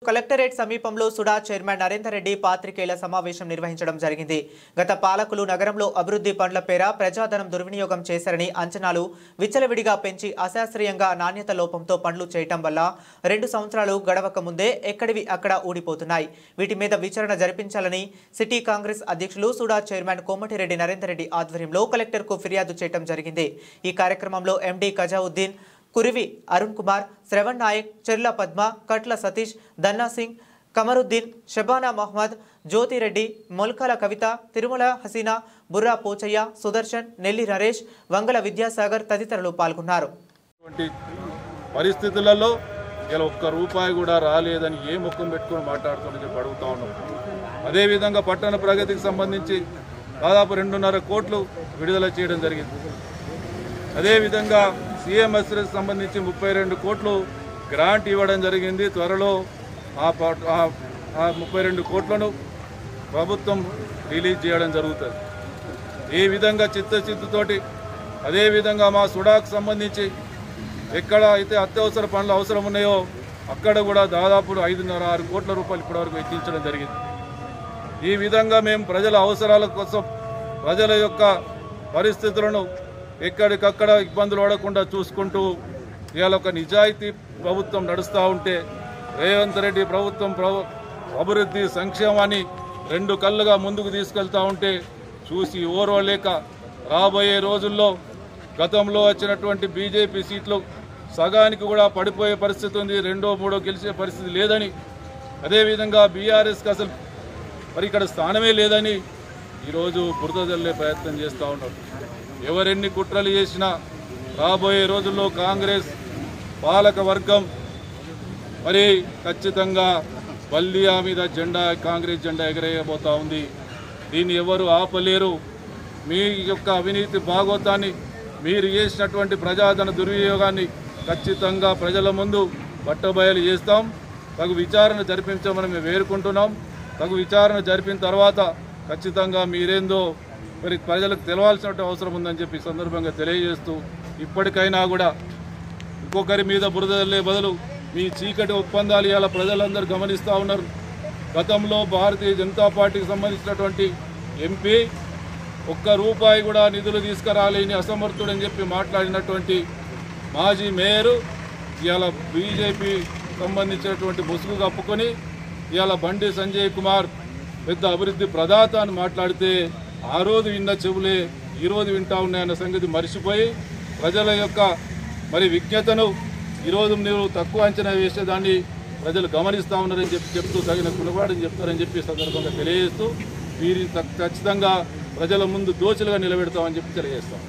Collectorate సమీపంలో SUDA chairman Narender Reddy పాత్రికేయుల సమావేశం నిర్వహించడం జరిగింది. గత పాలకులు నగరంలో అభివృద్ధి పనుల పేర ప్రజాధనం దుర్వినియోగం చేశారని అంచనాలు విచ్చలవిడిగా పెంచి అశాస్త్రీయంగా నాణ్యత లోపంతో పనులు చేయటం వల్ల 2 సంవత్సరాలు గడవక ముందే ఎక్కడివి అక్కడ ఊడిపోతున్నాయి. వీటి మీద విచారణ జరిపించాలని సిటీ కాంగ్రెస్ అధ్యక్షులు సుడా చైర్మన్ కోమటిరెడ్డి నరేందర్ రెడ్డి ఆధ్వర్యంలో కలెక్టర్కు ఫిర్యాదు చేయడం జరిగింది. ఈ కార్యక్రమంలో ఎండి కజావుద్దీన్, కురివి అరుణ్ కుమార్, శ్రవణ్ నాయక్, చెర్ల పద్మ, కట్ల సతీష్, దన్నా సింగ్, కమరుద్దీన్, షబానా మహమ్మద్, జ్యోతిరెడ్డి, మొల్కాల కవిత, తిరుమల హసీనా, బుర్రా పోచయ్య, సుదర్శన్, నెల్లి నరేష్, వంగల విద్యాసాగర్ తదితరులు పాల్గొన్నారు. పరిస్థితులలో ఇలా ఒక్క రూపాయి కూడా రాలేదని ఏ ముఖం పెట్టుకుని మాట్లాడుతుందని చెప్పి అడుగుతా ఉన్నాం. అదేవిధంగా పట్టణ ప్రగతికి సంబంధించి దాదాపు 2.5 కోట్లు విడుదల చేయడం జరిగింది. అదేవిధంగా సిఎంఎస్కి సంబంధించి 32 కోట్లు గ్రాంట్ ఇవ్వడం జరిగింది. త్వరలో ఆ 32 కోట్లను ప్రభుత్వం రిలీజ్ చేయడం జరుగుతుంది. ఈ విధంగా చిత్తశుద్ధితోటి అదేవిధంగా మా సుడాకు సంబంధించి ఎక్కడ అయితే అత్యవసర పనులు అవసరం ఉన్నాయో అక్కడ కూడా దాదాపు 5.5-6 కోట్ల రూపాయలు ఇప్పటివరకు వెచ్చించడం జరిగింది. ఈ విధంగా మేము ప్రజల అవసరాల కోసం ప్రజల యొక్క పరిస్థితులను ఎక్కడికక్కడ ఇబ్బందులు పడకుండా చూసుకుంటూ ఇవాళ ఒక నిజాయితీ ప్రభుత్వం నడుస్తూ ఉంటే రేవంత్ రెడ్డి ప్రభుత్వం అభివృద్ధి సంక్షేమాన్ని 2 కళ్ళుగా ముందుకు తీసుకెళ్తూ ఉంటే చూసి ఓర్వలేక రాబోయే రోజుల్లో గతంలో వచ్చినటువంటి బీజేపీ సీట్లు సగానికి కూడా పడిపోయే పరిస్థితి ఉంది. 2, 3 గెలిచే పరిస్థితి లేదని, అదేవిధంగా బీఆర్ఎస్కి అసలు మరి ఇక్కడ స్థానమే లేదని ఈరోజు బురద జల్లే ప్రయత్నం చేస్తూ ఉన్నారు. ఎవరెన్ని కుట్రలు చేసినా రాబోయే రోజుల్లో కాంగ్రెస్ పాలక వర్గం మరి ఖచ్చితంగా బల్దియా మీద కాంగ్రెస్ జెండా ఎగరేయబోతా ఉంది. దీన్ని ఎవరు ఆపలేరు. మీ యొక్క అవినీతి భాగోతాన్ని, మీరు చేసినటువంటి ప్రజాధన దుర్వినియోగాన్ని ఖచ్చితంగా ప్రజల ముందు బట్టబయలు చేస్తాం. తగు విచారణ జరిపించమని మేము వేడుకుంటున్నాం. తగు విచారణ జరిపిన తర్వాత ఖచ్చితంగా మీరేందో మరి ప్రజలకు తెలవాల్సిన అవసరం ఉందని చెప్పి సందర్భంగా తెలియజేస్తూ, ఇప్పటికైనా కూడా ఇంకొకరి మీద బురద జల్లే బదులు మీ చీకటి ఒప్పందాలు ఇవాళ ప్రజలందరూ గమనిస్తూ ఉన్నారు. గతంలో భారతీయ జనతా పార్టీకి సంబంధించినటువంటి ఎంపీ ₹1 కూడా నిధులు తీసుకురాలేని అసమర్థుడని చెప్పి మాట్లాడినటువంటి మాజీ మేయరు ఇవాళ బీజేపీ సంబంధించినటువంటి ముసుగు కప్పుకొని ఇవాళ బండి సంజయ్ కుమార్ పెద్ద అభివృద్ధి ప్రదాత అని మాట్లాడితే ఆ రోజు విన్న చెవులే ఈరోజు వింటా ఉన్నాయన్న సంగతి మర్చిపోయి ప్రజల యొక్క మరి విజ్ఞతను ఈరోజు మీరు తక్కువ అంచనా వేసేదాన్ని ప్రజలు గమనిస్తూ ఉన్నారని చెప్తూ తగిన కులబాడని చెప్తారని చెప్పి సందర్భంగా తెలియజేస్తూ వీరిని ఖచ్చితంగా ప్రజల ముందు దోచులుగా నిలబెడతామని చెప్పి తెలియజేస్తాం.